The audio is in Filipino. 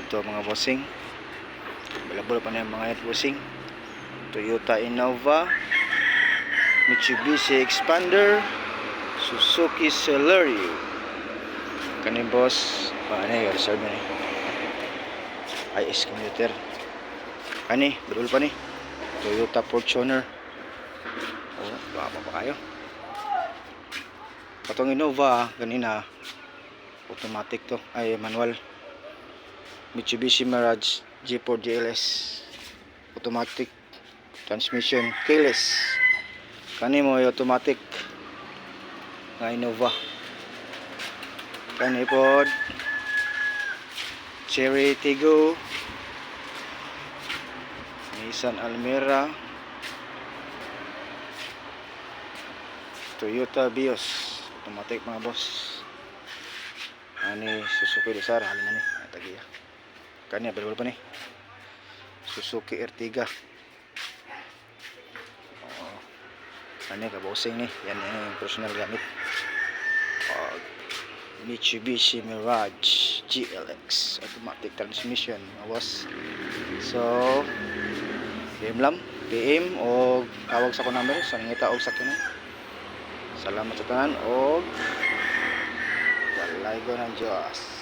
dito mga bossing. Available pa na yung mga bossing. Toyota Innova, Mitsubishi Expander, Suzuki Celerio. Kanin boss, paano yung reserve na IS commuter. Kani, berul pa ni Toyota Fortuner. Oh, baka pa kayo. Patong Innova ganina automatic to, ay manual. Mitsubishi Mirage G4 GLS automatic transmission, keyless. Kani mo automatic nga Innova. Kani pod Cherry Tiggo, Nissan Almera, Toyota Vios automatic mga boss. Ani Suzuki Desara halin na ni tagiya. Kani available pa ni Suzuki Ertiga. Kani ka bossing ni yan yung personal gamit. Mitsubishi Mirage GLX automatic transmission mga boss. So PM o tawag sa ko number sa ngita og sakyanan. Salamat sa tanan og walay go ng Diyos.